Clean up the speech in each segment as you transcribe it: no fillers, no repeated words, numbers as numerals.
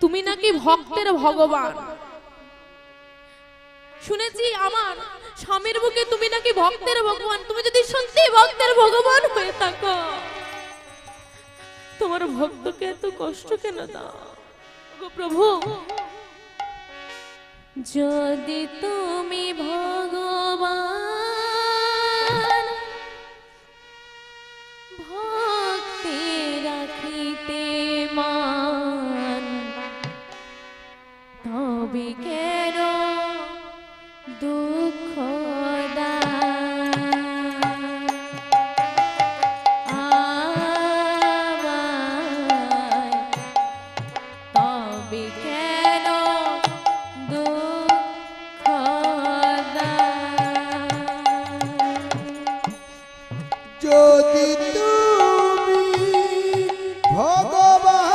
তুমি নাকি ভক্তের ভগবান। শুনেছি আমার স্বামীর মুখে তুমি নাকি ভক্তের ভগবান। তুমি যদি সত্যি ভক্তের ভগবান হয়ে থাকো, তোমার ভক্তকে এত কষ্ট কেন দাও গো প্রভু? যদি তুমি ভগবান ভক্তি রাখিতে মান, তবে কেন দুঃখ যদি তুমি ভগবান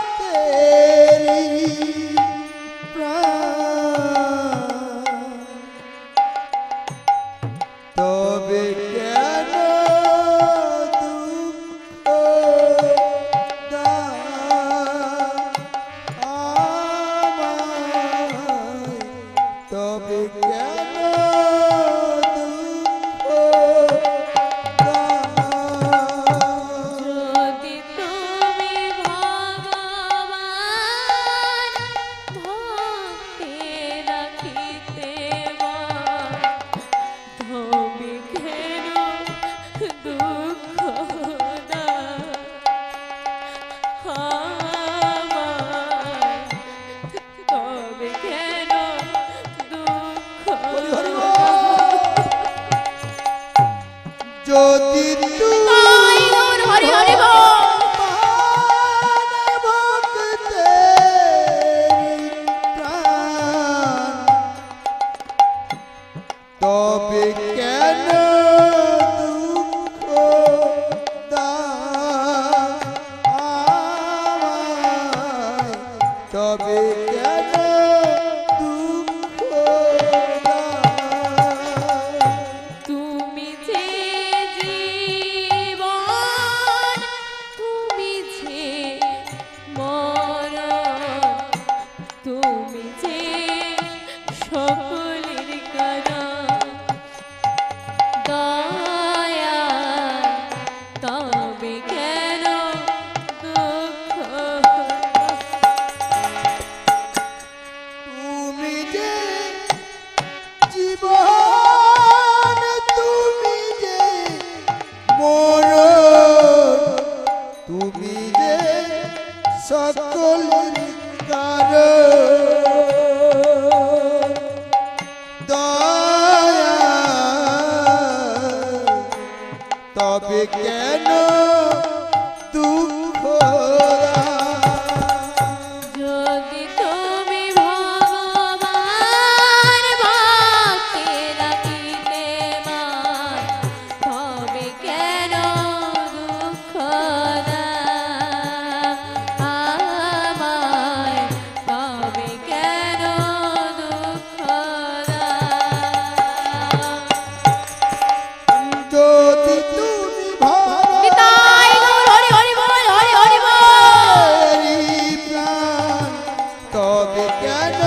ভক্তেরি প্রাণ, তবে কেন দুঃখ দাও আমায়, তবে কেন দুঃখ দাও? যদি তুমি ভগবান ভক্তি রাখিতে মান, তবে কেন দুঃখ দাও আমায়, তবে কেন দুঃখ হরি হরি বল। যদি তুমি তাই গৌর হরি হরি বল। তবে কেন দুঃখ দাও আমায়, তবে কেন দুঃখ দাও? তুমি যে জীবন, তুমি যে মরণ, তুমি যে সকলের কারণ, দয়া তবে কেন দুঃখ? তুমি যে জীবন, তুমি যে মরণ, তুমি যে সকলের কারণ, দয়া তবে কেন দুঃখ দাও? যদি তুমি ভগবান ভক্তি রাখিতে মান, তবে কেন দুঃখ দাও আমায়, তবে কেন দুঃখ দাও? যদি তুমি নিতাই গৌর হরি হরি বল, হরি হরি বল। ভগবানেরই প্রাণ, তবে কেন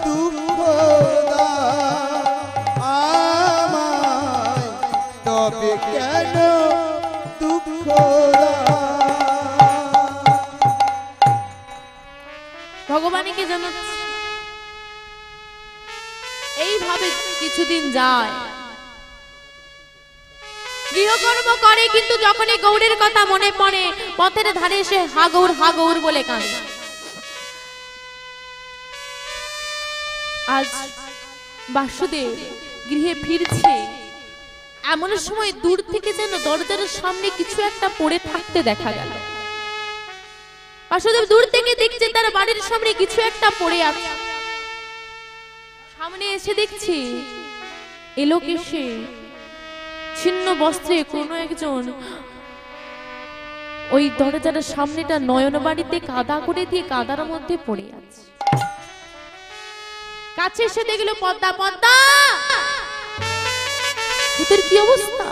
দুঃখ দাও আমায়, তবে কেন দুঃখ দাও? ভগবানকে জানাচ্ছি। এইভাবে কিছুদিন যায়, গৃহকর্ম করে, কিন্তু যখনই গৌরের কথা মনে পড়ে পথের ধারে এসে হা গৌর বলে কাঁদে। আজ বাসুদেব গৃহে ফিরছে, এমন সময় দূর থেকে যেন দরজার সামনে কিছু একটা পড়ে থাকতে দেখা গেল। বাসুদেব দূর থেকে দেখছে তার বাড়ির সামনে কিছু একটা পড়ে আছে। সামনে এসে দেখছি এলোকেশে ছিন্ন বস্ত্রে কোনো একজন ওই দরজার সামনেটা নয়ন বাড়িতে কাদা করে দিয়ে কাদার মধ্যে পড়ে আছে। কাছে এসে দেখলো পদ্মা, পদ্মা তোর কি অবস্থা?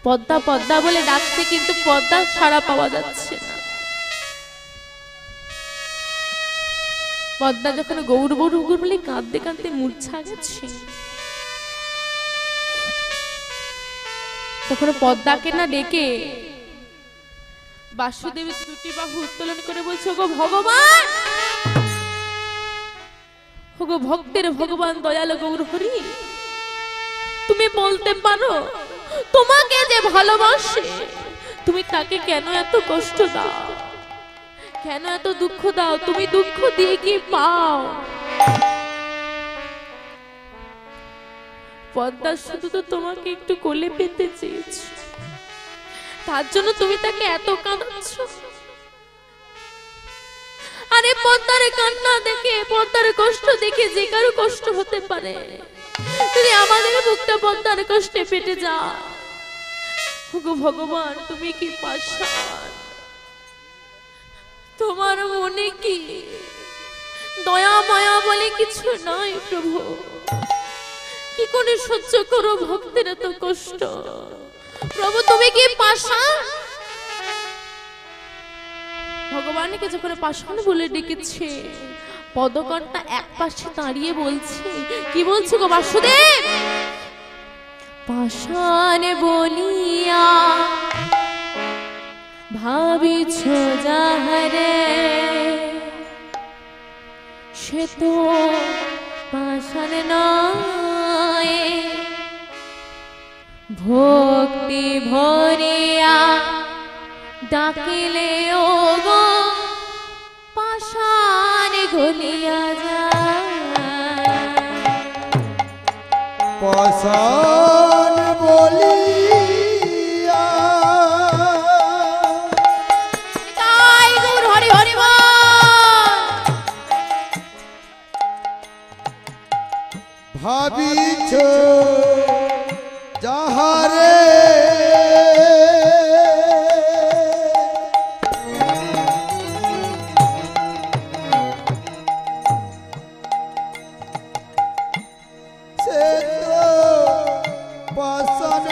পদ্মা পদ্মা বলে ডাকছে, কিন্তু পদ্মার সাড়া পাওয়া যাচ্ছে না। পদ্মা যখন গৌর গৌর বলে কাঁদতে কাঁদতে মূর্ছা গেছে, তখন পদ্মাকে না ডেকে বাসুদেব দুটি বাহু উত্তোলন করে বলছে, ওগো ভগবান, ওগো ভক্তের ভগবান দয়াল গৌর হরি, তুমি বলতে পারো তোমাকে যে ভালোবাসে তুমি তাকে কেন এত কষ্ট দাও, কেন এত দুঃখ দাও? তুমি দুঃখ দিয়ে কি পাও? পদ্মা শুধু তো তোমাকে একটু কোলে পেতে চেয়েছে, তার জন্য তুমি তাকে এত কাঁদাচ্ছ। আরে পদ্মার কান্না দেখে, পদ্মার কষ্ট দেখে যে কারো কষ্ট হতে পারে, যদি আমাদের বুকটা পদ্মার কষ্টে পেটে যায়। ওগো ভগবান, তুমি কি পাষাণ? তোমার মনে কি দয়া মায়া বলে কিছু নাই প্রভু? কি করে সহ্য করো ভক্তের এত কষ্ট? প্রভু তুমি কি পাষাণ? ভগবানকে যখন পাষাণ বলে ডেকেছে, পদকর্তা এক পাশে দাঁড়িয়ে বলছে, কি বলছে গো বাসুদেব? পাষাণ বলিয়া ভাবিছ যাহারে, সে তো পাষাণ নয়। ভক্তি ভরিয়া ডাকিলে ওগো পাষাণ গলিয়া যায়। পাষাণ বলিয়া তাই গৌর হরি হরি বল। ভাবিছ যাহারে, সে তো পাষাণ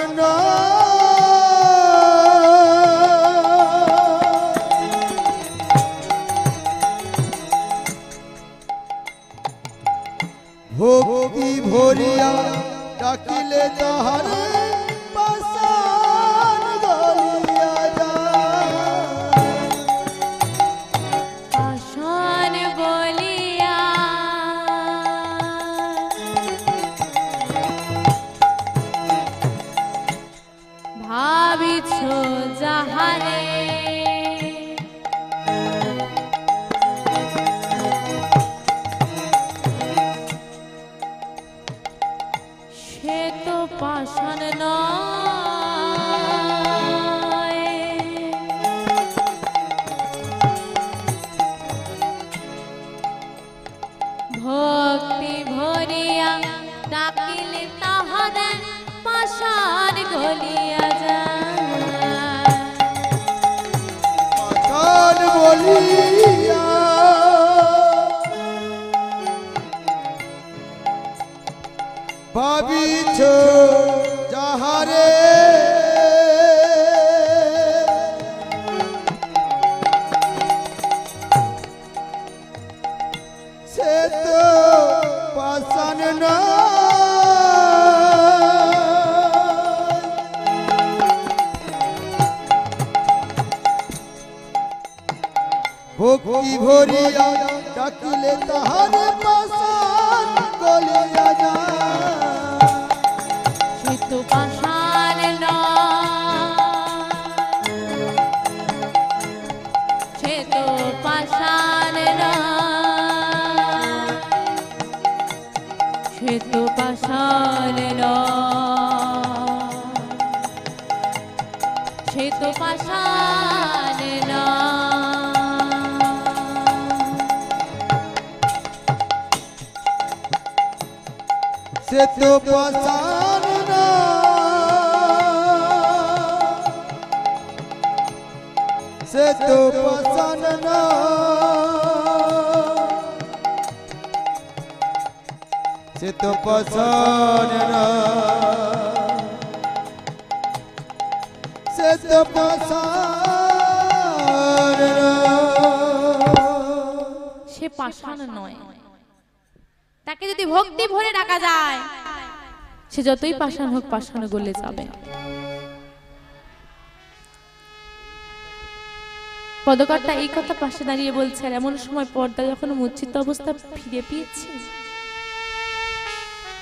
ভক্তি ভরিয়া ডাকিলে তাহারে পাষাণ গলিয়া যায়। পাষাণ বলিয়া ভাবিছ যাহারে, সে তো পাষাণ নয়। ভক্তি ভরিয়া ডাকিলে তাহারে পাষাণ গলিয়া যায়। পাষাণ বলিয়া ভাবিছ যাহারে, সে তো পাষাণ নয়। ভক্তি ভরিয়া ডাকিলে তাহারে পাষাণ গলিয়া যায়। সে তো পাষাণ নয়, সে তো পাষাণ নয়, সে তো পাষাণ নয়, সে তো পাষাণ নয়। সে তো পাষাণ নয়, সে তো পাষাণ নয়, সে তো পাষাণ নয়, সে তো পাষাণ সে পাষাণ নয়, তাকে যদি ভক্তি ভরে ডাকা যায় সে যতই পাষাণ হোক পাষাণ গলে যাবে। পদকর্তা এই কথা পাশে দাঁড়িয়ে বলছে, আর এমন সময় পদ্মা যখন মূর্ছিত অবস্থা ফিরে পেয়েছে,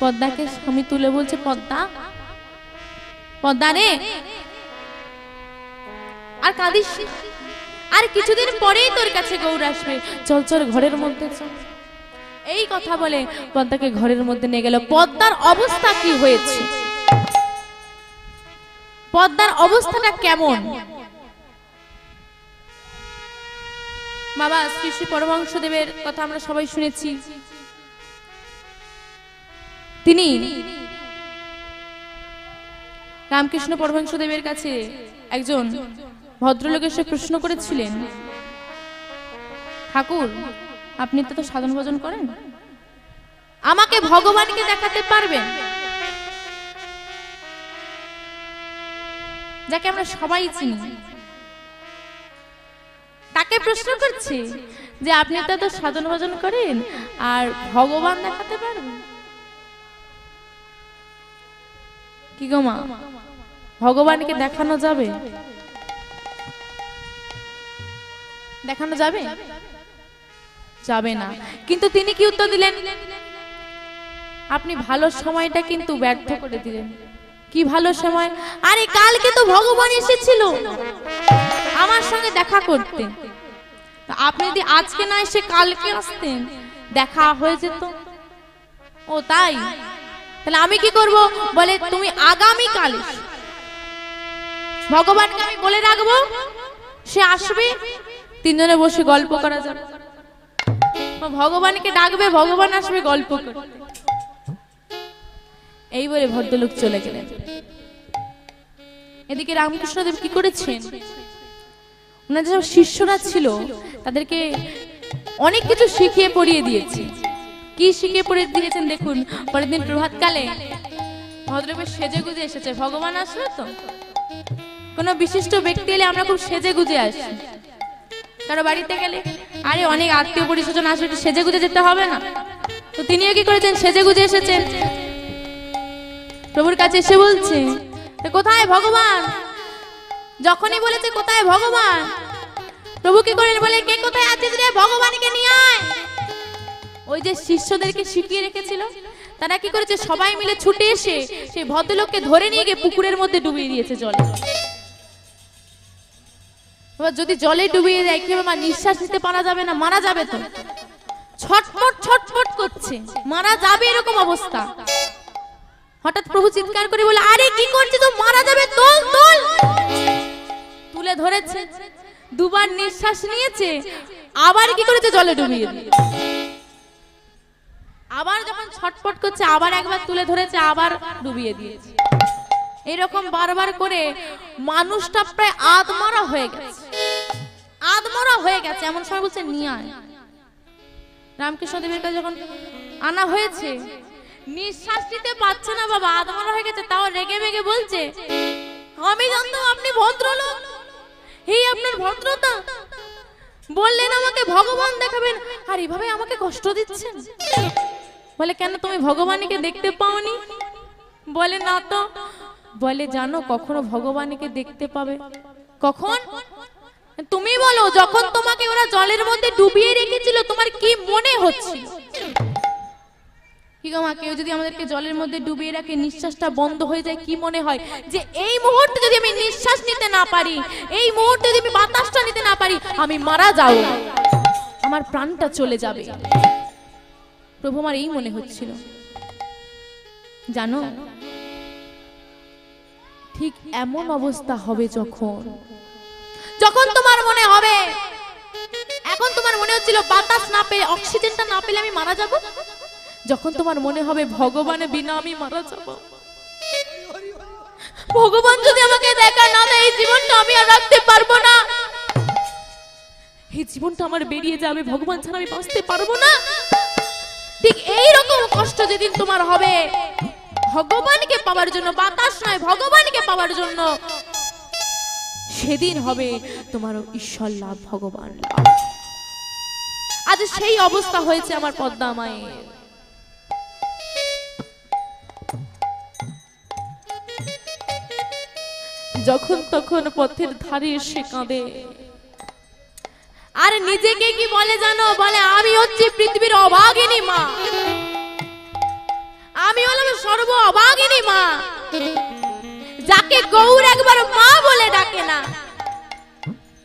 পদ্মাকে স্বামী তুলে বলছে, পদ্মা, পদ্মা রে, আর কাঁদিস না, আর কিছুদিন পরেই তোর কাছে গৌর আসবে, চল চল ঘরের মধ্যে চল। এই কথা বলে পদ্মাকে ঘরের মধ্যে নিয়ে গেল। পদ্মার অবস্থা কি হয়েছে, পদ্মার অবস্থাটা কেমন? বাবা শ্রী শ্রী পরমহংসদেবের কথা আমরা সবাই শুনেছি। তিনি রামকৃষ্ণ পরমহংসদেবের কাছে একজন ভদ্রলোক এসে প্রশ্ন করেছিলেন, ঠাকুর আপনি তো সাধন ভজন করেন, আমাকে ভগবানকে দেখাতে পারবেন? যাকে আমরা সবাই চিনি, তাকে প্রশ্ন করছে যে আপনি তো সাধন ভজন করেন আর ভগবান দেখাতে পারবেন? কি গো মা, ভগবানকে দেখানো যাবে? দেখানো যাবে? যাবে না। কিন্তু তিনি কি উত্তর দিলেন? আপনি ভালো সময়টা কিন্তু ব্যর্থ করে দিলেন। কি ভালো সময়? আরে কালকে তো ভগবান এসেছিল আমার সঙ্গে দেখা করতে, আপনি যদি আজকে না এসে কালকে আসতেন দেখা হয়ে যেত। ও তাই? তাহলে আমি কি করব? বলে তুমি আগামী কাল ভগবানকে আমি বলে রাখবো, সে আসবে, তিনজনে বসে গল্প করা যাবে। ভগবানকে ডাকবে, ভগবান আসবে, গল্প করবে। এই বলে ভদ্রলোক চলে গেলেন। এদিকে রামকৃষ্ণদেব কি করেছেন, ওনার যেসব শিষ্যরা ছিল তাদেরকে অনেক কিছু শিখিয়ে পড়িয়ে দিয়েছে। কি শিখিয়ে পড়িয়ে দিয়েছেন দেখুন। পরের দিন প্রভাতকালে ভদ্রলোক সেজে গুজে এসেছে। ভগবান আসলো তো, কোনো বিশিষ্ট ব্যক্তি এলে আমরা খুব সেজে গুজে আসি। কারো বাড়িতে গেলে আরে অনেক আত্মীয় পরিস্বজন আসবে, একটু সেজে গুজে যেতে হবে না? তো তিনিও কি করেছেন, সেজে গুজে এসেছেন। প্রভুর কাছে এসে বলছে, কোথায় ভগবান? যখনই বলেছে কোথায় ভগবান, প্রভু কি করেন, বলে কে কোথায় আছিস রে, ভগবানকে নিয়ে আয়। ওই যে শিষ্যদেরকে শিখিয়ে রেখেছিল, তারা কি করেছে, সবাই মিলে ছুটে এসে সেই ভদ্রলোককে ধরে নিয়ে গিয়ে পুকুরের মধ্যে ডুবিয়ে দিয়েছে জলে। এবার যদি জলে ডুবিয়ে দেয় কি হবে, নিঃশ্বাস নিতে পারা যাবে না, মারা যাবে তো। ছটফট ছটফট করছে, মারা যাবে এরকম অবস্থা। হঠাৎ প্রভু চিৎকার করে বলে, আরে কি করছিস, তো মারা যাবে, তোল তোল। তুলে ধরেছে, দুবার নিঃশ্বাস নিয়েছে, আবার কি করেছে, জলে ডুবিয়ে দিয়েছে। আবার যখন ছটফট করছে, আবার একবার তুলে ধরেছে, আবার ডুবিয়ে দিয়েছে। এরকম বারবার করে মানুষটা প্রায় আধমরা হয়ে গেছে, আধমরা হয়ে গেছে। এমন সময় বলছে নিয়ে আয়। রামকৃষ্ণদেবের কাছে যখন আনা হয়েছে, নিঃশ্বাস নিতে পারছে না বাবা, আধমরা হয়ে গেছে। তাও রেগে মেগে বলছে, আমি জানতাম আপনি ভদ্রলোক, এই আপনার ভদ্রতা, বললেন আমাকে ভগবান দেখাবেন, আর এইভাবে আমাকে কষ্ট দিচ্ছেন। বলে কেন, তুমি ভগবানকে দেখতে পাওনি? বলে না তো। বলে জানো কখনো ভগবানকে দেখতে পাবে কখন? তুমি বলো, যখন তোমাকে ওরা জলের মধ্যে ডুবিয়ে রেখেছিল তোমার কি মনে হচ্ছিল? কি গো মা, কেউ যদি আমাদেরকে জলের মধ্যে ডুবিয়ে রাখে, নিঃশ্বাসটা বন্ধ হয়ে যায়, কি মনে হয় যে এই মুহূর্তে যদি আমি নিঃশ্বাস নিতে না পারি, এই মুহূর্তে যদি আমি বাতাসটা নিতে না পারি, আমি মারা যাব, আমার প্রাণটা চলে যাবে। প্রভু আমার এই মনে হচ্ছিল। জানো ঠিক এমন অবস্থা হবে যখন যখন তোমার মনে হবে, এখন তোমার মনে হচ্ছিল বাতাস না পেলে, অক্সিজেনটা না পেলে আমি মারা যাব, যখন তোমার মনে হবে ভগবানের বিনা আমি মারা যাব, ভগবান যদি আমাকে দেখা না দেয়, এই জীবনটা আমি আর রাখতে পারবো না, এই জীবনটা আমার বেরিয়ে যাবে, ভগবান ছাড়া আমি বাঁচতে পারবো না। ঠিক এই রকম কষ্ট যেদিন তোমার হবে, ভগবানকে পাওয়ার জন্য, বাতাস নয় ভগবানকে পাওয়ার জন্য সেদিন হবে তোমার ঈশ্বর লাভ, ভগবান লাভ। আজ সেই অবস্থা হয়েছে আমার পদ্মা মায়ের। যখন তখন পথের ধারে এসে কাঁদে, আর নিজেকে কি বলে জানো? বলে আমি হচ্ছি পৃথিবীর অভাগিনী মা, আমি হলাম সর্ব অভাগিনী মা, যাকে গৌর একবার মা বলে ডাকে না।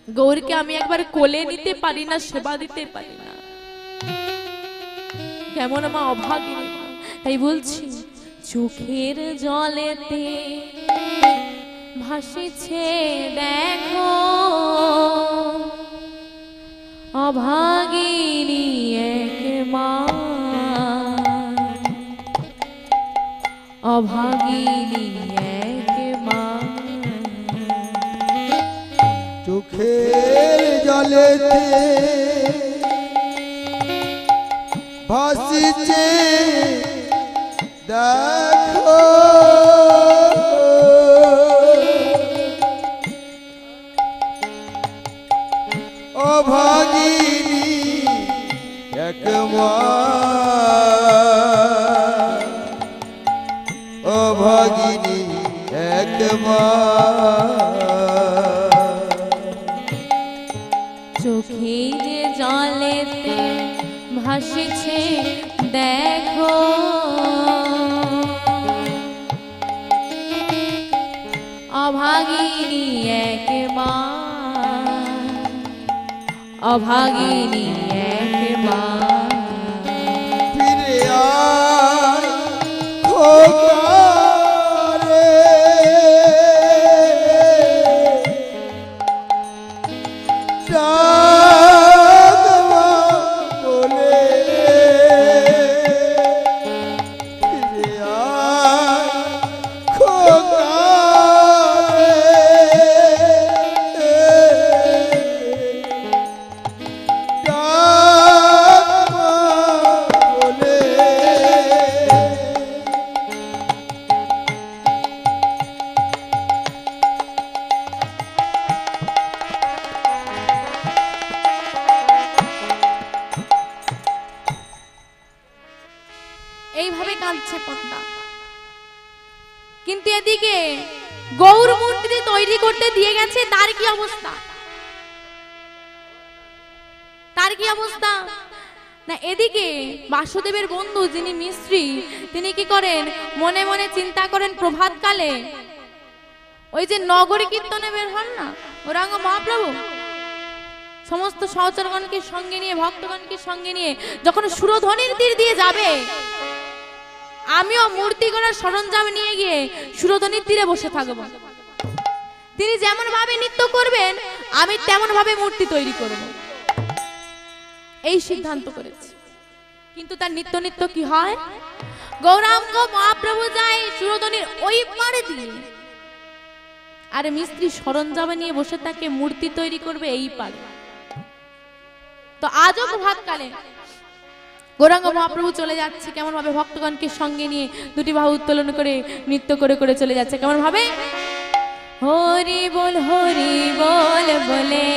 গৌরকে আমি একবার কোলে নিতে পারি না, সেবা দিতে পারি না। কেমন মা, অভাগিনী মা। তাই বলছি, চোখের জলেতে ভাসিছে দেখো অভাগিনী এক মা, অভাগিনী এক মা। চোখের জলেতে ভাসিছে দেখো অভাগিনী এক মা, অভাগিনী এক মা। চোখের জলেতে ভাসিছে দেখো অভাগিনী এক মা, অভাগিনী এক মা। ফিরে আয় খোকা রে, ডাক মা বলে। ফিরে আয় খোকা রে, ডাক মা বলে। এইভাবে কাঁদছে পদ্মা। কিন্তু এদিকে গৌর মূর্তি তৈরি করতে দিয়ে গেছে, তার কি অবস্থা? তার কি অবস্থা না, এদিকে বাসুদেবের বন্ধু যিনি মিস্ত্রি, তিনি কি করেন? মনে মনে চিন্তা করেন প্রভাতকালে ওই যে নগরী কীর্তনে বের হন না গৌরাঙ্গ মহাপ্রভু, সমস্ত সহচরগণকে সঙ্গে নিয়ে, ভক্তগণকে সঙ্গে নিয়ে যখন সুরধ্বনির তীর দিয়ে যাবে, আমিও মূর্তি করার সরঞ্জাম নিয়ে গিয়ে সুরধ্বনির তীরে বসে থাকবো। তিনি যেমন ভাবে নৃত্য করবেন, আমি তেমন ভাবে মূর্তি তৈরি করব, এই সিদ্ধান্ত করেছি। কিন্তু তার নিত্য নিত্য কি হয়? গৌরাঙ্গ মহাপ্রভু যায় সুরধ্বনির ওই পারে দিয়ে, আর মিস্ত্রি সরঞ্জাম নিয়ে বসে থাকে, মূর্তি তৈরি করবে এই পারে। তো আজও প্রভাতকালে গৌরাঙ্গ মহাপ্রভু চলে যাচ্ছে কেমন ভাবে? ভক্তগণকে সঙ্গে নিয়ে দুটি বাহু উত্তোলন করে নৃত্য করে করে চলে যাচ্ছে। কেমন ভাবে? হরি বল বলে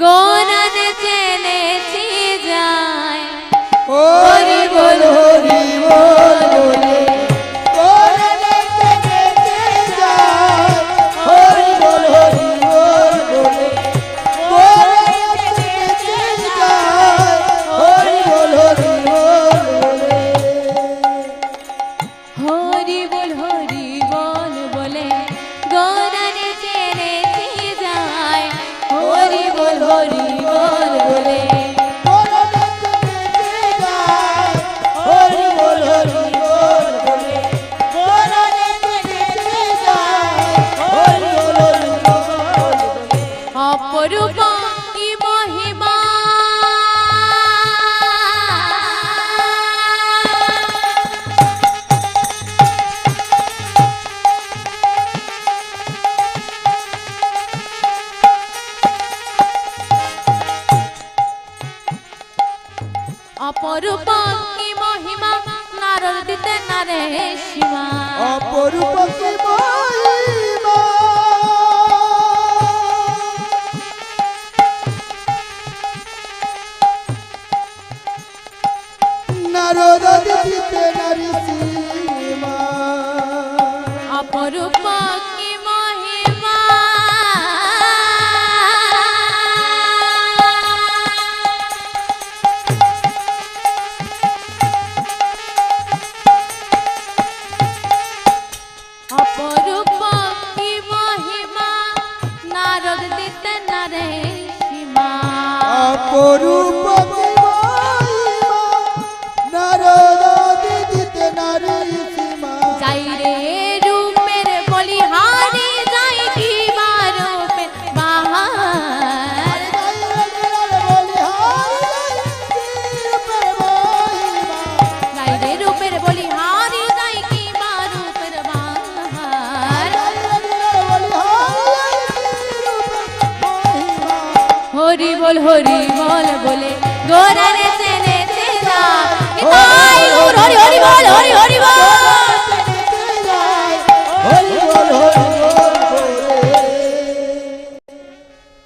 গৌরান চেনেছি যায়, হরি বল বলে গৌরানে চেনেছি যায়, হরি বল বলে গৌরানে চেনেছি যায়, হরি বল বলে। হরি বল বলে গৌরান চেনেছি যায়, হরি বল বলে গৌরানে চেনেছি যায়, হরি বল বলে গৌরানে চেনেছি যায়, হরি বল বলে। অপরূপ কি মহিমা অপরূপ কি মহিমা নারদ দিতে নারে শিবা, অপরূপ কি মহিমা অপরূপ কি মহিমা অপরূপ কি মহিমা নারদ দিতে নারে সীমা অপরূপ কি মহিমা নারদ দিতে নারী সীমা যাই রে রূপের বলিহারি যাই কি রূপের বাহার যাই রে রূপের বলিহারি যাই কি রূপের বাহার হরি বল বলে গোরা নেচে নেচে যা নিতাই গৌর হরি হরি বল হরি হরি বল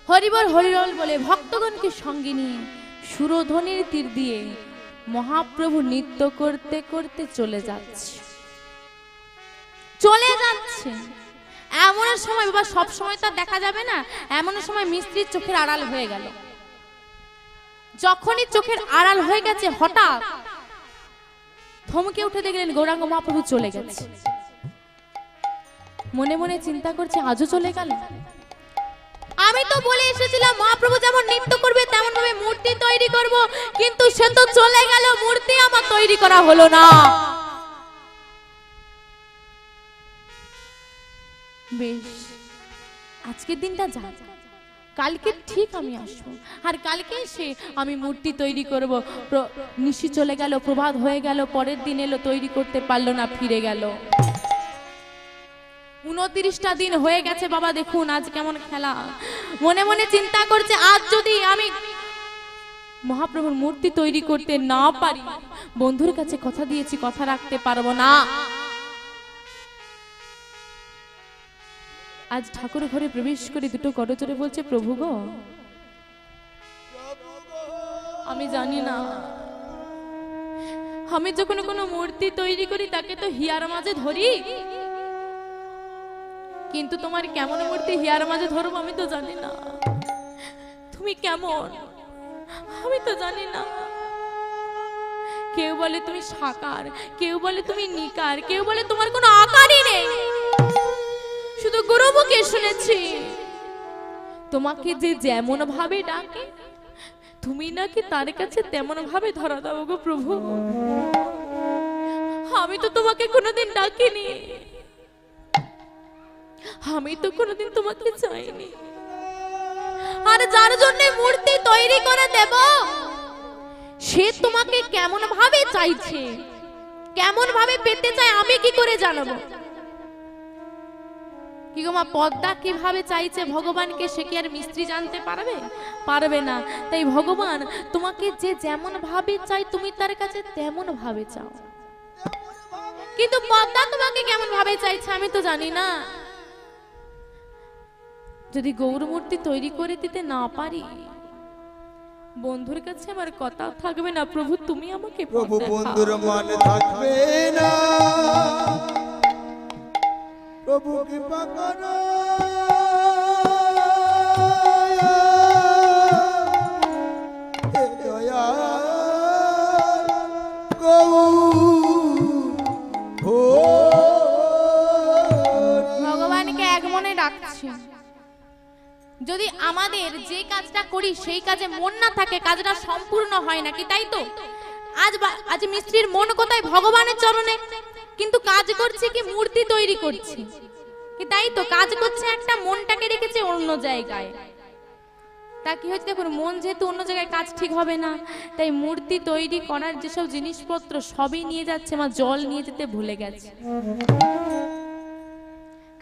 হরিবল হরিবল বলে ভক্তগণকে সঙ্গে নিয়ে সুরধ্বনির তীর দিয়ে মহাপ্রভু নৃত্য করতে করতে চলে যাচ্ছে এমন সময় বাবা সব সময় তো দেখা যাবে না এমন সময় মিস্ত্রির চোখের আড়াল হয়ে গেল যখনই চোখের আড়াল হয়ে গেছে হঠাৎ থমকে উঠে দেখলেন গৌরাঙ্গ মহাপ্রভু চলে গেছে মনে মনে চিন্তা করছে আজও চলে গেল আমি তো বলে এসেছিলাম মহাপ্রভু যেমন নৃত্য করবে তেমন ভাবে মূর্তি তৈরি করব কিন্তু সে তো চলে গেল মূর্তি আমার তৈরি করা হলো না বেশ আজকের দিনটা যা কালকে ঠিক আমি আসবো আর কালকে এসে আমি মূর্তি তৈরি করব নিশি চলে গেল প্রভাত হয়ে গেল পরের দিন এলো তৈরি করতে পারলো না ফিরে গেল 29টা দিন হয়ে গেছে বাবা দেখুন আজ কেমন খেলা মনে মনে চিন্তা করছে আজ যদি আমি মহাপ্রভুর মূর্তি তৈরি করতে না পারি বন্ধুর কাছে কথা দিয়েছি কথা রাখতে পারবো না আজ ঠাকুর ঘরে প্রবেশ করে দুটো করজোড়ে বলছে প্রভু গো আমি জানি না আমি যখন কোনো মূর্তি তৈরি করি তাকে তো হিয়ার মাঝে ধরি কিন্তু তোমার কেমন মূর্তি হিয়ার মাঝে ধরবো আমি তো জানি না তুমি কেমন আমি তো জানি না কেউ বলে তুমি সাকার কেউ বলে তুমি নিকার কেউ বলে তোমার কোনো আকারই নেই শুধু গুরুমুখে শুনেছি তোমাকে যে যেমন ভাবে ডাকে তুমি নাকি তার কাছে তেমন ভাবে ধরা দাও গো প্রভু আমি তো তোমাকে কোনোদিন ডাকিনি আমি তো কোনোদিন তোমাকে চাইনি আর যার জন্য মূর্তি তৈরি করে দেব সে তোমাকে কেমন ভাবে চাইছে কেমন ভাবে পেতে চায় আমি কি করে জানবো কি গো মা পদ্মা কিভাবে চাইছে ভগবানকে সে কি আর মিস্ত্রি জানতে পারবে পারবে না তাই ভগবান তোমাকে যে যেমন ভাবে চাই তুমি তার কাছে তেমন ভাবে চাও কিন্তু পদ্মা তোমাকে কেমন ভাবে চাইছে আমি তো জানি না যদি গৌর মূর্তি তৈরি করে দিতে না পারি বন্ধুর কাছে আমার কথা থাকবে না প্রভু তুমি আমাকে প্রভু বন্ধুর মনে থাকবে না প্রভু কৃপা করো দয়া ভগবানকে এক মনে ডাকছি যদি আমাদের যে কাজটা করি সেই কাজে মন না থাকে কাজটা সম্পূর্ণ হয় না কি তাই তো আজ মিস্ত্রির মন কোথায় ভগবানের চরণে কিন্তু কাজ করছে কি মূর্তি তৈরি করছে কি তাই তো কাজ করছে একটা মনটাকে রেখেছে অন্য জায়গায় তা কি হচ্ছে দেখুন মন যেহেতু অন্য জায়গায় কাজ ঠিক হবে না তাই মূর্তি তৈরি করার যেসব জিনিসপত্র সবই নিয়ে যাচ্ছে মা জল নিয়ে যেতে ভুলে গেছে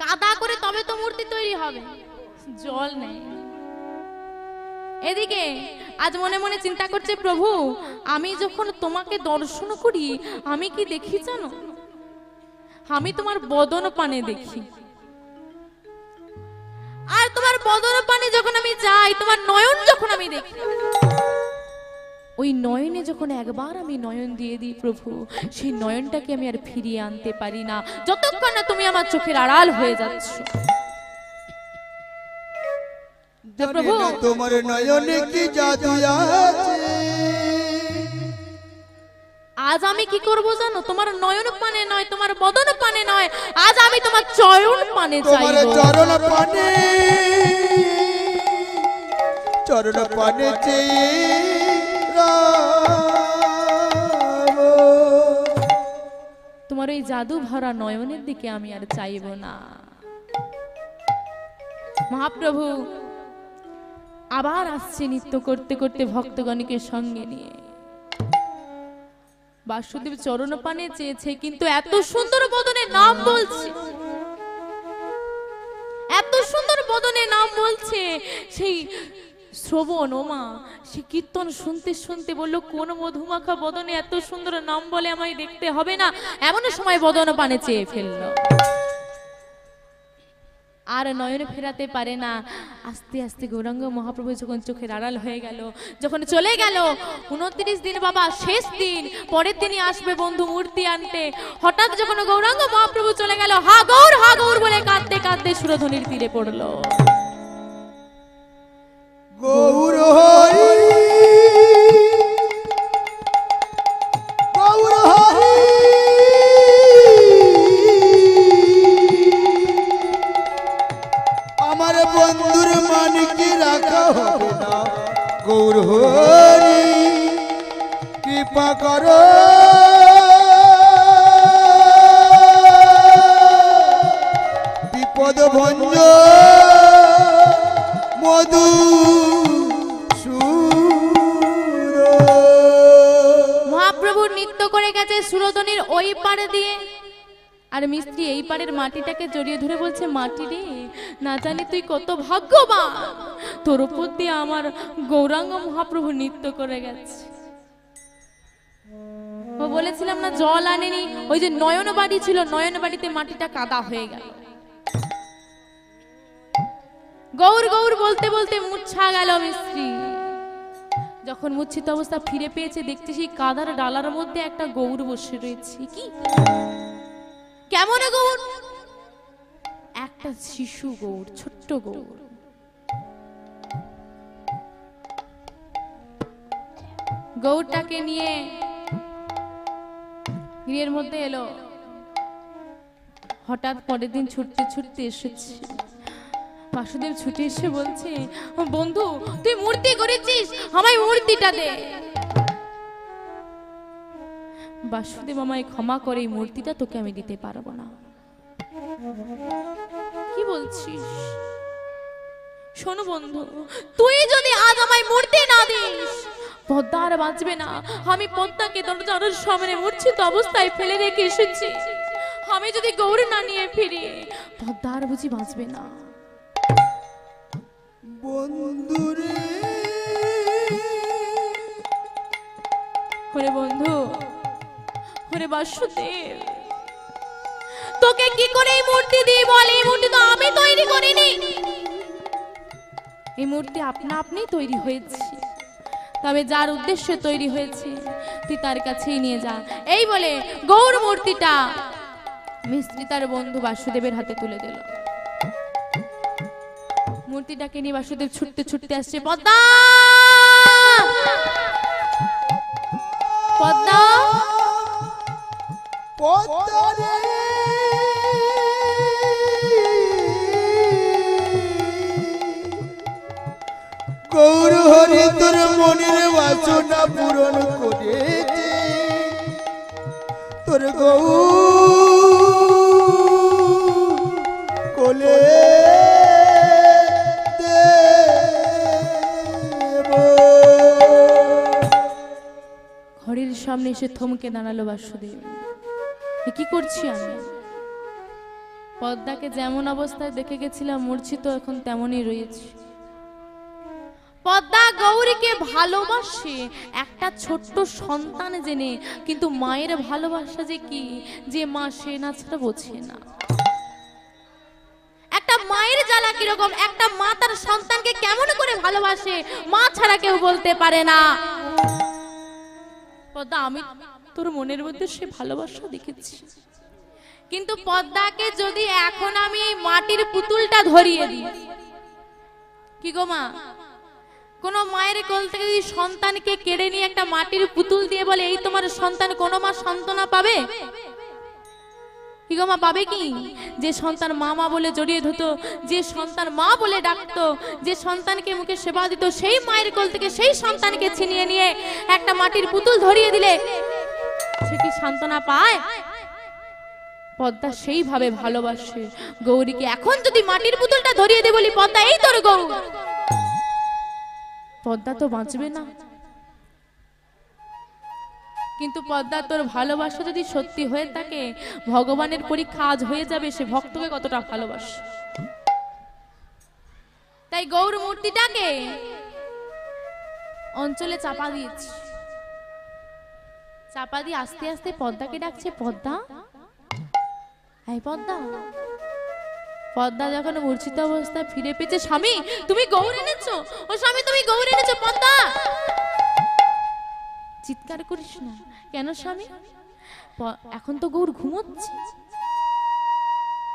কাদা করে তবে তো মূর্তি তৈরি হবে জল নেই এদিকে আজ মনে মনে চিন্তা করছে প্রভু আমি যখন তোমাকে দর্শন করি আমি কি দেখি জানো আমি তোমার বদন পানে দেখি আর তোমার বদন পানে যখন আমি যাই তোমার নয়ন যখন আমি দেখি ওই নয়নে যখন একবার আমি নয়ন দিয়ে দিই প্রভু, সেই নয়নটাকে আমি আর ফিরিয়ে আনতে পারি না, যতক্ষণ না তুমি আমার চোখের আড়াল হয়ে যাচ্ছ। জানি না তোমার নয়নে কি জাদু আছে। আজ আমি কি করব জানো? তোমার নয়ন পানে নয়, তোমার বদন পানে নয়, আজ আমি তোমার চরণ পানে তোমার চাইবো। চরণ পানে, চরণ পানে চেয়ে রাখবো। তোমার ওই জাদু ভরা নয়নের দিকে আমি আর চাইবো না। মহাপ্রভু আবার আসছে নৃত্য করতে করতে ভক্তগণকে সঙ্গে নিয়ে। বাসুদেব চরণ পানে চেয়েছে, কিন্তু এত সুন্দর বদনে নাম বলছে, এত সুন্দর বদনে নাম বলছে। সেই শ্রবণ ওমা সে কীর্তন শুনতে শুনতে বলল, কোন মধুমাখা বদনে এত সুন্দর নাম বলে, আমায় দেখতে হবে না। এমন সময় বদন পানে চেয়ে ফেললো, আর নয়ন ফেরাতে পারে না। আস্তে আস্তে গৌরাঙ্গ মহাপ্রভু যখন চোখের আড়াল হয়ে গেল, যখন চলে গেল, 29 দিন বাবা শেষ দিন, পরের দিনই আসবে বন্ধু মূর্তি আনতে। হঠাৎ যখন গৌরাঙ্গ মহাপ্রভু চলে গেল, হা গৌর বলে কাঁদতে কাঁদতে সুরধনির তীরে পড়লো। গৌর হরি, গৌর হরি, আমার বন্ধুর মান কি রাখা হবে না। গৌর হরি কৃপা করো, বিপদ ভঞ্জ মধু। মহাপ্রভু নৃত্য করে গেছে সুরধনির ওই পাড়ে দিয়ে, আর মিস্ত্রি এই পাড়ের মাটিটাকে জড়িয়ে ধরে বলছে, মাটি রে, না জানি তুই কত ভাগ্যবান, তোর উপর দিয়ে আমার গৌরাঙ্গ মহাপ্রভু নৃত্য করে গেছে। ও বলেছিলাম না জল আনেনি, ওই যে নয়ন বাড়ি ছিল, নয়ন বাড়িতে মাটিটা কাদা হয়ে গেল। গৌর গৌর বলতে বলতে মূর্ছা গেল মিস্ত্রি। যখন মূর্ছিত অবস্থা ফিরে পেয়েছে, দেখতে সেই কাদার ডালার মধ্যে একটা গৌর বসে রয়েছে। কি কেমন গৌর? একটা শিশু গৌর, ছোট্ট গৌর। গৌরটাকে নিয়ে গৃহের মধ্যে এলো। হঠাৎ পরের দিন ছুটতে ছুটতে এসেছে। বাসুদেব ছুটে এসে বলছে, বন্ধু তুই মূর্তি করেছিস, আমায় মূর্তিটা দে। বাসুদেব আমায় ক্ষমা করে, এই মূর্তিটা তোকে আমি দিতে পারবো না। কি বলছিস? শোনো বন্ধু, তুই যদি আজ আমায় মূর্তি না দিস, পদ্মা আর বাঁচবে না। আমি পদ্মাকে দরজার সামনে মূর্ছিত অবস্থায় ফেলে রেখে এসেছি। আমি যদি গৌর না নিয়ে ফিরি, পদ্মা আর বুঝি বাঁচবে না। বন্ধুরে, ওরে বন্ধু, ওরে বাসুদেব, তোকে কি করে এই মূর্তি দিয়ে বল? এই মূর্তি তো আমি তৈরি করিনি, এই মূর্তি আপনা আপনি তৈরি হয়েছে। তবে যার উদ্দেশ্যে তৈরি হয়েছে তুই তার কাছেই নিয়ে যা। এই বলে গৌর মূর্তিটা মিস্ত্রি তার বন্ধু বাসুদেবের হাতে তুলে দিল। মূর্তিটাকে নিয়ে বাসুদেব ছুটতে ছুটতে আসছে। পদ্মা, পদ্মা, পদ্মা রে, গৌর হরি তোর মনের বাসনা পূরণ করেছে। তোর গৌ কোলে ঘরের সামনে এসে থমকে দাঁড়ালো বাসুদেব। এ কি করছি আমি? পদ্মাকে যেমন অবস্থায় দেখে গেছিলাম মূর্ছিত, এখন তেমনই রয়েছে। পদ্মা গৌরীকে ভালোবাসে একটা ছোট্ট সন্তান জেনে, কিন্তু মায়ের ভালোবাসা যে কি, যে মা সে না ছাড়া বোঝে না। একটা মায়ের জ্বালা কিরকম, একটা মা তার সন্তানকে কেমন করে ভালোবাসে, মা ছাড়া কেউ বলতে পারে না। পদ্মা আমি তোর মনের মধ্যে সে ভালোবাসা দেখেছি, কিন্তু পদ্মাকে যদি এখন আমি এই মাটির পুতুলটা ধরিয়ে দিই, কি গো মা, কোন মায়ের কোল থেকে যদি সন্তানকে কেড়ে নিয়ে একটা মাটির পুতুল দিয়ে বলে এই তোমার সন্তান, কোন মা সান্ত্বনা পাবে? কি গো মা, পাবে কি? যে সন্তান মা মা বলে জড়িয়ে ধরতো, যে সন্তান মা বলে ডাকতো, যে সন্তানকে মুখে সেবা দিত, সেই মায়ের কোল থেকে সেই সন্তানকে ছিনিয়ে নিয়ে একটা মাটির পুতুল ধরিয়ে দিলে সে কি সান্ত্বনা পায়? পদ্মা সেইভাবে ভালোবাসে গৌরীকে। এখন যদি মাটির পুতুলটা ধরিয়ে দে বলি পদ্মা এই তোর গৌর, পদ্মা তো বাঁচবে না। কিন্তু পদ্মা তোর ভালোবাসা যদি সত্যি হয়ে থাকে, ভগবানের পরীক্ষা আজ হয়ে যাবে সে ভক্তকে কতটা ভালোবাসে। তাই গৌর মূর্তিটাকে অঞ্চলে চাপা দিয়েছি, চাপা দিয়ে আস্তে আস্তে পদ্মাকে ডাকছে, পদ্মা এই পদ্মা। পদ্মা যখন মূর্ছিত অবস্থায় ফিরে পেয়েছে, স্বামী তুমি গৌর এনেছো, ও স্বামী তুমি গৌর এনেছো, পদ্মা। চিৎকার করিস না কেন স্বামী, এখন তো গৌর ঘুমোচ্ছে,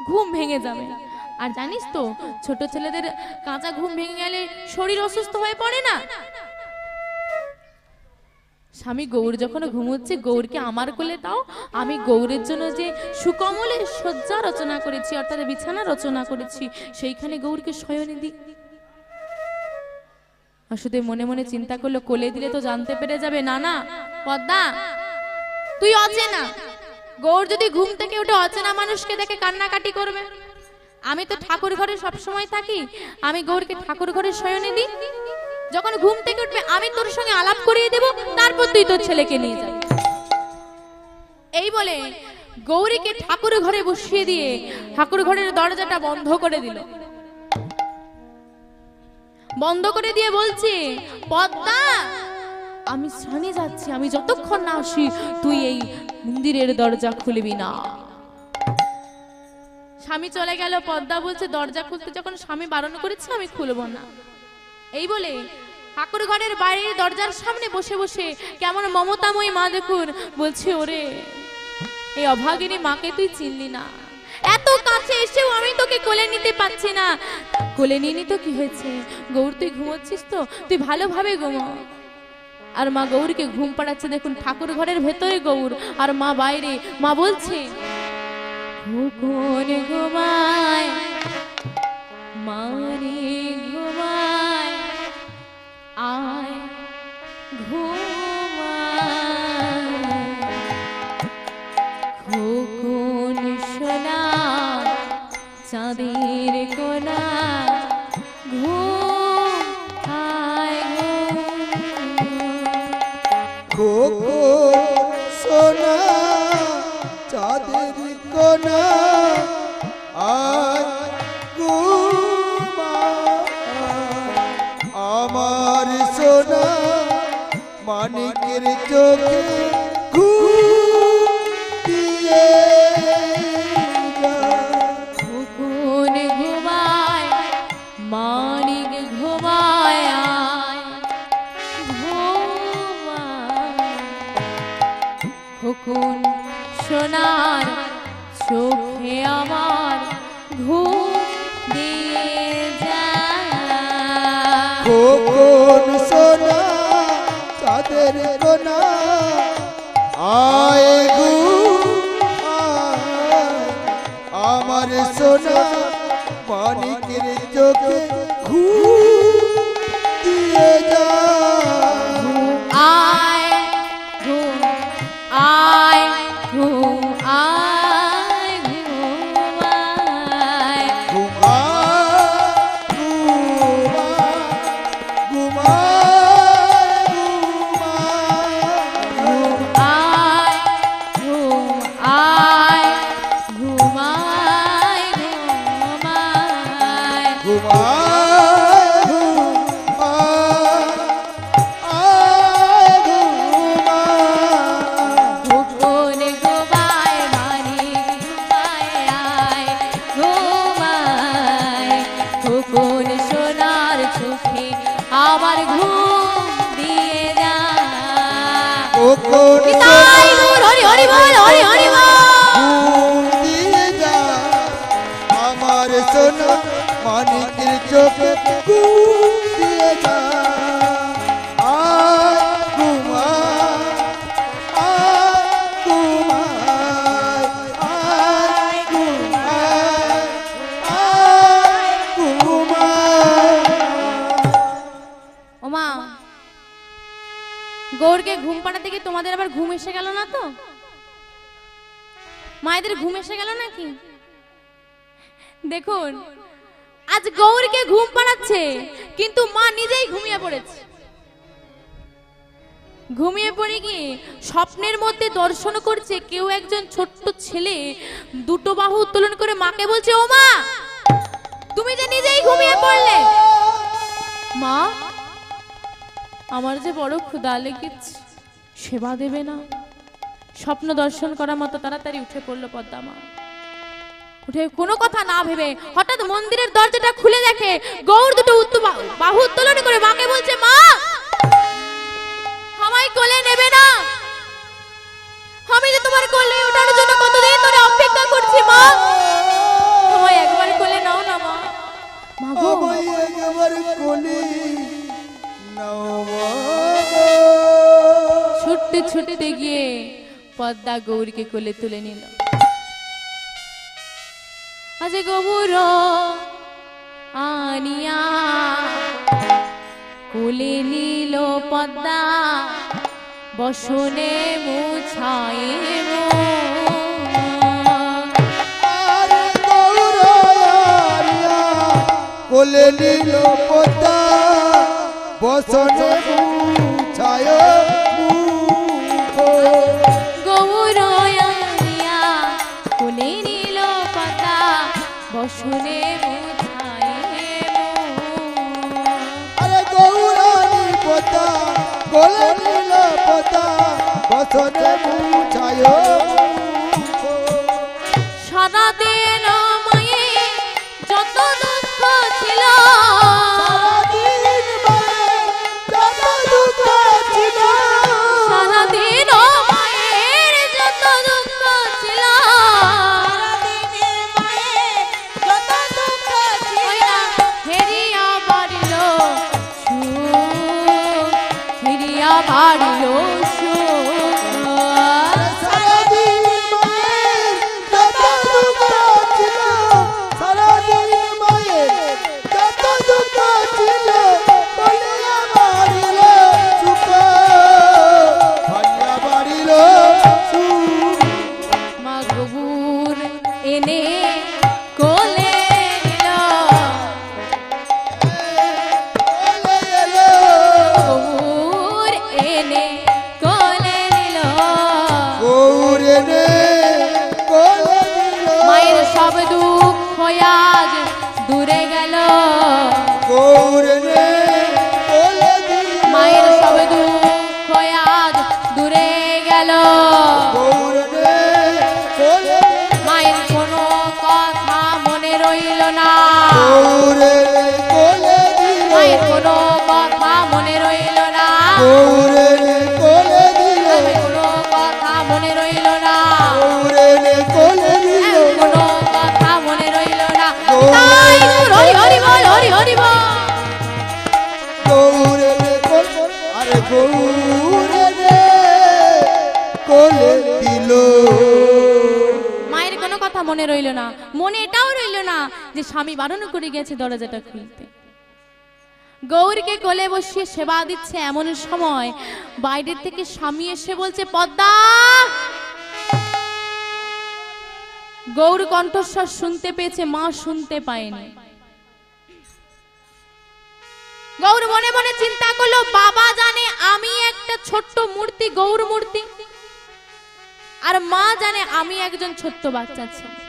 ঘুম ভেঙে যাবে। আর জানিস তো ছোট ছেলেদের কাঁচা ঘুম ভেঙে গেলে শরীর অসুস্থ হয়ে পড়ে না। স্বামী গৌর যখন ঘুমোচ্ছে, গৌরকে আমার কোলে দাও, আমি গৌরের জন্য যে সুকমলের শয্যা রচনা করেছি, অর্থাৎ বিছানা রচনা করেছি, সেইখানে গৌরকে শয়নে দিই। শুধু মনে মনে চিন্তা করলো, কোলে দিলে তো জানতে পেরে যাবে। না না পদ্মা, তুই অচেনা, গৌর যদি ঘুম থেকে উঠে অচেনা মানুষকে দেখে কান্নাকাটি করবে। আমি তো ঠাকুর ঘরে সবসময় থাকি, আমি গৌরকে ঠাকুর ঘরে শয়নে দিই, যখন ঘুম থেকে উঠবে আমি তোর সঙ্গে আলাপ করিয়ে দেব, তারপর তুই তোর ছেলেকে নিয়ে যাবি। এই বলে গৌরীকে ঠাকুর ঘরে বসিয়ে দিয়ে ঠাকুর ঘরের দরজাটা বন্ধ করে দিল। বন্ধ করে দিয়ে বলছে, পদ্মা আমি স্নানে যাচ্ছি, আমি যতক্ষণ না আসি তুই এই মন্দিরের দরজা খুলবি না। স্বামী চলে গেল, পদ্মা বলছে দরজা খুলতে যখন স্বামী বারণ করেছে আমি খুলবো না। এই বলে ঠাকুর ঘরের বাইরে দরজার সামনে বসে বসে কেমন মমতাময়ী মা দেখুন, বলছে ওরে এই অভাগিনী মাকে তুই চিনলি না, এত কাছে এসেও আমি তোকে কোলে নিতে পারছি না। কোলে নিয়ে নি তো কি হয়েছে, গৌর তুই ঘুমোচ্ছিস তো, তুই ভালোভাবে ঘুমো। আর মা গৌরকে ঘুম পাড়াচ্ছে। দেখুন ঠাকুর ঘরের ভেতরে গৌর আর মা বাইরে। মা বলছে কোন ঘুমায় মারে ঘুমায়, আয় ঘুমায়, খোকন সোনা চাঁদের কোনা, ঘুম আয় খোকো সোনা চাঁদের কোনা, আয় ঘুমা, আমার সোনা মানিকের চোখে ঘুম দিয়ে যা। খোকন ঘুমায় মানিক ঘুমায়, আয় ঘুমায়, খোকন সোনার চোখে আমার ঘুম দিয়ে যায়। খোকন সোনা চাঁদের কোনা, আয় ঘুমা, আমার সোনা মানিকের চোখে ঘুম দিয়ে যা। আয় ঘুম, আয় ঘুম, আয় ঘুমায়, ঘুমা, ঘুমা, ঘুমা, ঘুম আয়, ঘুম আয়, ঘুমায়, ঘুমায়, ঘুমা, খোকন ঘুমায় মানিক ঘুমায়, আয় ঘুমায়, খোকন সোনার চোখে আমার ঘুম দিয়ে যায়। যখন নিতাই গৌর হরি হরি বল হরি হরি বল। ঘুম দিয়ে যা আমার সোনা মানিকের চোখে ঘুম দিয়ে যা আয় ঘুমায় আয় ঘুমায় আয় ঘুমায় আয় ঘুমায়। ওমা, গৌরকে ঘুম পাড়াতে গিয়ে তোমাদের আবার ঘুম এসে গেল না তো? মায়েদের ঘুম এসে গেল নাকি? দেখুন, আজ গৌরকে ঘুম পাড়াচ্ছে কিন্তু মা নিজেই ঘুমিয়ে পড়েছে। ঘুমিয়ে পড়ে গিয়ে স্বপ্নের মধ্যে দর্শন করছে কেউ একজন ছোট্ট ছেলে দুটো বাহু উত্তোলন করে মাকে বলছে, ও মা, তুমি যে নিজেই ঘুমিয়ে পড়লে। মা, আমার যে বড় ক্ষুধা লেগেছে, সেবা দেবে না? স্বপ্ন দর্শন করার মতো তাড়াতাড়ি উঠে পড়লো পদ্মা মা। উঠে কোনো কথা না ভেবে হঠাৎ মন্দিরের দরজাটা খুলে দেখে গৌর দুটো বাহু উত্তোলন করে মাকে বলছে, মা, আমায় কোলে নেবে না? আমি যে তোমার কোলে ওঠার জন্য কতদিন ধরে অপেক্ষা করছি মা, আমায় একবার কোলে নাও না মা। মা গো, আমায় একবার কোলে নাও মা গো। ছুটতে ছুটতে গিয়ে পদ্মা গৌরীকে কোলে তুলে নিল। আজ গৌর আনিয়া কোলে নিল পদ্মা, বসনে মুছায়ে আরে গৌরাইয়া কোলে নিল পদ্মা বসনে মুছায় মুখ। গৌর আনিয়া কোলে নিল পদ্মা, বসনে মুছায়ে আরে গৌরানি পদ্মা কোলে নিল পদ্মা বসনে মুছায় মুখ। সারাদিন মায়ে যত দুঃখ ছিল, সারাদিন মায়ের যত দুঃখ ছিল, সারাদিন মায়ের যত দুঃখ ছিল, হেরিয়া বাড়িল সুখ, হেরিয়া বাড়িল সুখ। সারাদিন মায়ের যত দুঃখ ছিল, সারাদিন মায়ের যত দুঃখ ছিল, বলিয়া বাড়িল সুখ, বলিয়া বাড়িল সুখ। মা গবুর এনে কোলে নিল, বলে এলো গবুর এনে কোলে নিল। গৌরেনে কোলে দিল, মায়ের সব দুঃখ আজ দূরে গেল, গৌরেনে কোলে দিল, মায়ের সব দুঃখ আজ দূরে গেল। গৌরেনে কোলে দিল, মায়ের কোনো কথা মনে রইল না, গৌরেনে কোলে দিল, মায়ের কোনো কথা মনে রইল না, গৌরেনে কোলে দিল, মায়ের কোনো কথা মনে রইল না, গৌরেনে কোলে দিল, কোনো কথা মনে রইল না। তাই গৌর হরি হরি বল হরি হরি বল। গৌরেনে কোলে, আরে গৌরেনে কোলে দিল। মায়ের কোনো কথা মনে রইল না, মনে এটাও রইল না যে স্বামী বারণ করে গেছে দরজাটা খুলতে। গৌরীকে কোলে বসিয়ে সেবা দিচ্ছে, এমন সময় বাইরের থেকে স্বামী এসে বলছে, পদ্মা। গৌর কণ্ঠস্বর শুনতে পেয়েছে, মা শুনতে পায়নি। গৌর মনে মনে চিন্তা করলো, বাবা জানে আমি একটা ছোট্ট মূর্তি, গৌর মূর্তি, আর মা জানে আমি একজন ছোট্ট বাচ্চা ছেলে।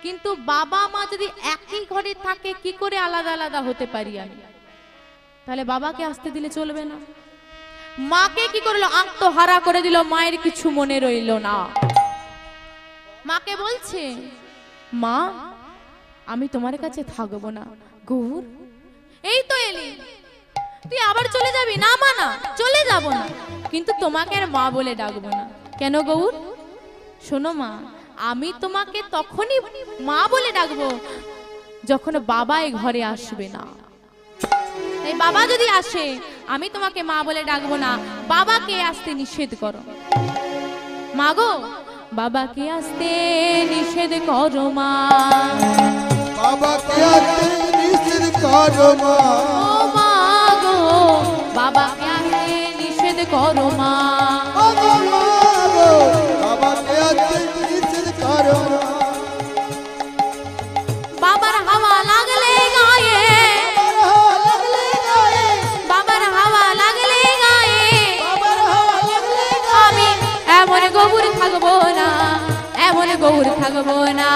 কিন্তু বাবা মা যদি একই ঘরে থাকে, কি করে আলাদা আলাদা হতে পারি আমি? তাহলে বাবাকে আসতে দিলে চলবে না। মাকে কি করলো, আত্মহারা করে দিল, মায়ের কিছু মনে রইল না। মাকে বলছে, মা, আমি তোমার কাছে থাকবো না। গৌর, এই তো এলি, তুই আবার চলে যাবি? না মা না, চলে যাব না, কিন্তু তোমাকে আর মা বলে ডাকবো না। কেন গৌর? শোনো মা, আমি তোমাকে তখনই মা বলে ডাকবো যখন বাবা এই ঘরে আসবে না। এই বাবা যদি আসে আমি তোমাকে মা বলে ডাকবো না, বাবাকে আসতে নিষেধ করো। মা গো, বাবাকে আসতে নিষেধ করো মা। বাবাকে আসতে নিষেধ করো মা। ও মা গো, বাবাকে আসতে নিষেধ করো মা। ও মা গো, বাবাকে আসতে নিষেধ করো মা। বাবার হাওয়া লাগলে গায়ে, বাবার হাওয়া লাগলে গায়ে, আমি এমন গৌর থাকবো না, এমন গৌর থাকবো না।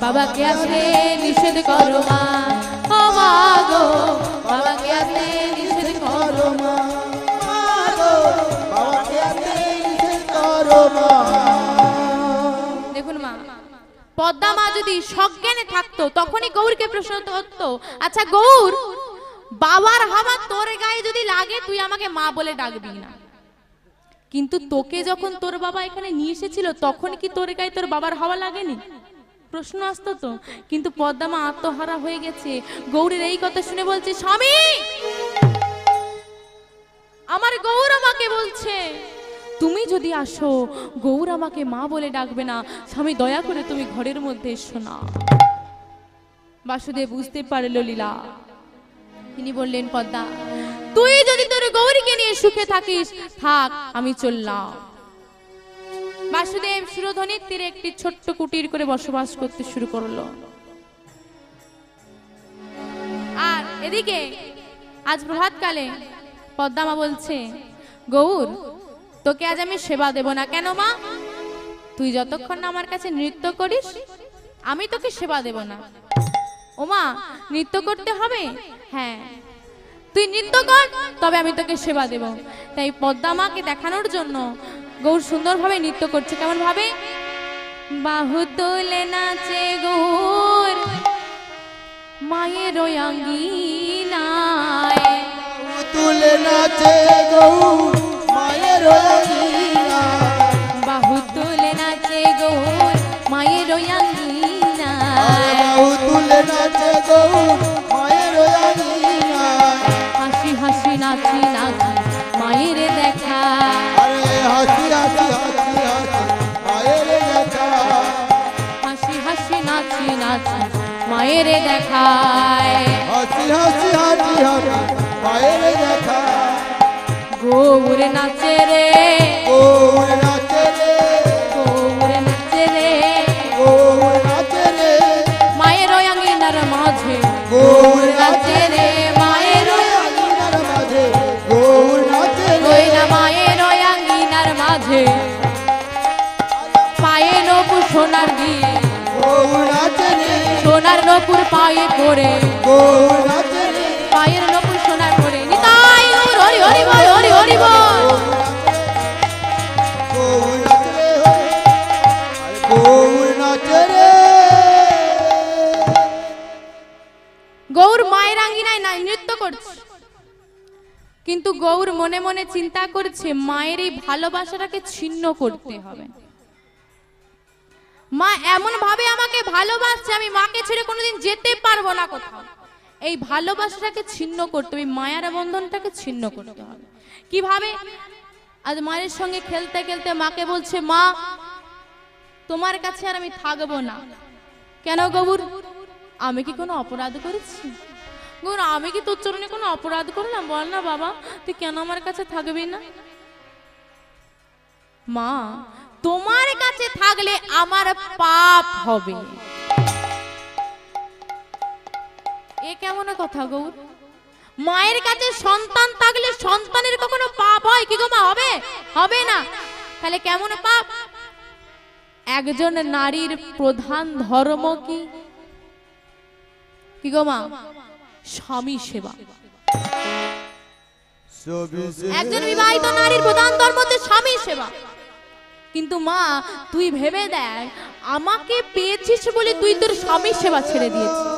বাবাকে আসতে নিষেধ করো মা। ও মা গো, বাবাকে আসতে নিষেধ করো মা। দেখুন মা, পদ্মা মা যদি সজ্ঞানে থাকতো তখনই গৌরকে প্রশ্ন করতো, আচ্ছা গৌর, বাবার হাওয়া তোর গায়ে যদি লাগে তুই আমাকে মা বলে ডাকবি না, কিন্তু তোকে যখন তোর বাবা এখানে নিয়ে এসেছিল তখন কি তোর গায়ে তোর বাবার হাওয়া লাগেনি? প্রশ্ন আসতো তো। কিন্তু পদ্মা মা আত্মহারা হয়ে গেছে। গৌরের এই কথা শুনে বলছে, স্বামী, আমার গৌর আমাকে বলছে তুমি যদি আসো গৌর আমাকে মা বলে ডাকবে না, স্বামী দয়া করে তুমি ঘরের মধ্যে এসো না। বাসুদেব বুঝতে পারল লীলা। তিনি বললেন, পদ্মা, তুই যদি তোর গৌরীকে নিয়ে সুখে থাকিস থাক, আমি চললাম। বাসুদেব সুরধনির তীরে একটি ছোট্ট কুটির করে বসবাস করতে শুরু করলো। আর এদিকে আজ প্রভাতকালে পদ্মা মা বলছে, গৌর, তোকে আজ আমি সেবা দেব না। কেন মা? তুই যতক্ষণ না আমার কাছে নৃত্য করিস আমি তোকে সেবা দেব না। ও মা, নৃত্য করতে হবে? হ্যাঁ, তুই নৃত্য কর, তবে আমি তোকে সেবা দেব। তাই পদ্মা মাকে দেখানোর জন্য গৌর সুন্দরভাবে নৃত্য করছে। কেমন ভাবে? বাহু তুলে নাচে গৌর মায়ের আঙ্গিনায়, তুলে নাচে গৌর মায়ের আঙ্গিনায়, বাহু তুলে নাচে গৌর মায়ের আঙ্গিনায়, বাহু তুলে নাচে গৌর মায়ের আঙ্গিনায়। হাসি হাসি নাচি নাচি মায়ের দেখা, আরে হাসি হাসি হাসি হাসি মায়ের দেখা, হাসি হাসি নাচি নাচি মায়ের দেখায়, হাসি হাসি হাসি হাসি মায়ের দেখা। গৌর নাচে রে, গৌর নাচে রে, গৌর নাচে রে, গৌর নাচে রে, মায়ের আঙ্গিনার মাঝে গৌর নাচে রে, মায়ের আঙ্গিনার মাঝে গৌর নাচে রে। ওই না মায়ের আঙ্গিনার মাঝে পায়ে নপুর সোনার দিয়ে, গৌর নাচে রে, সোনার নপুর পায়ে পড়ে, গৌর নাচে রে, পায়ের নপুর সোনার পড়ে। নিতাই গৌর, হরি হরি বল, হরি হরি বল। গৌর নাচে রে, গৌর নাচে রে। গৌর মায়ের আঙ্গিনায় নৃত্য করছে, কিন্তু গৌর মনে মনে চিন্তা করছে মায়ের এই ভালোবাসাটাকে ছিন্ন করতে হবে। মা এমন ভাবে আমাকে ভালোবাসছে, আমি মাকে ছেড়ে কোনোদিন যেতে পারবো না কোথাও। এই ভালোবাসাটাকে ছিন্ন করতে হবে, মায়ের বন্ধনটাকে ছিন্ন করতে হবে। কিভাবে? আজ মায়ের সঙ্গে খেলতে খেলতে মাকে বলছে, মা, তোমার কাছে আর আমি থাকবো না। কেন গৌর? আমি কি কোনো অপরাধ করেছি? গৌর, আমি কি তোর চরণে কোনো অপরাধ করলাম? বল না বাবা, তুই কেন আমার কাছে থাকবি না? মা, তোমার কাছে থাকলে আমার পাপ হবে। এ কেমন কথা গৌর? মায়ের কাছে সন্তান থাকলে সন্তানের কখনো পাপ হয় কি গো মা? হবে? হবে না। তাহলে কেমন পাপ? একজন নারীর প্রধান ধর্ম কি কি গো মা? স্বামী সেবা। একজন বিবাহিত নারীর প্রধান ধর্ম হচ্ছে স্বামী সেবা। কিন্তু মা তুই ভেবে দেখ, আমাকে পেয়েছিস বলে তুই তোর স্বামীর সেবা ছেড়ে দিয়েছিস।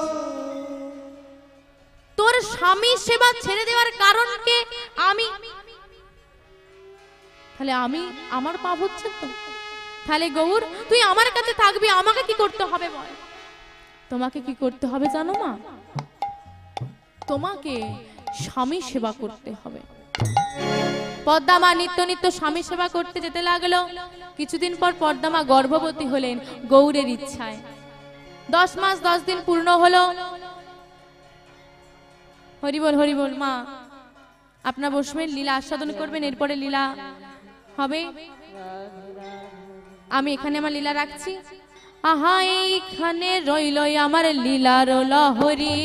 তোর স্বামীর সেবা ছেড়ে দেওয়ার কারণকে আমি, তাহলে আমি আমার পাপ হচ্ছে তো। তাহলে গৌর তুই আমার কাছে থাকবি, আমাকে কি করতে হবে বল? তোমাকে কি করতে হবে জানো মা? তোমাকে স্বামী সেবা করতে হবে। পদ্মামা নিত্য নিত্য স্বামী সেবা করতে যেতে লাগলো। কিছুদিন পর পদ্মামা গর্ভবতী হলেন গৌরের ইচ্ছায়। 10 মাস 10 দিন পূর্ণ হলো। হরিবল হরিবল। মা আপনার বসবেন, লীলা আস্বাদন করবেন, এরপরে লীলা হবে। আমি এখানে আমার লীলা রাখছি। আহা এইখানে রইল আমার লীলার লহরী,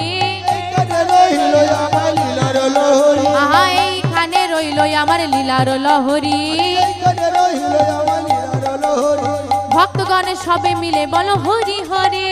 আহা এইখানে রইল আমার লীলার লহরী। ভক্তগণ সবে মিলে বলো হরি হরে।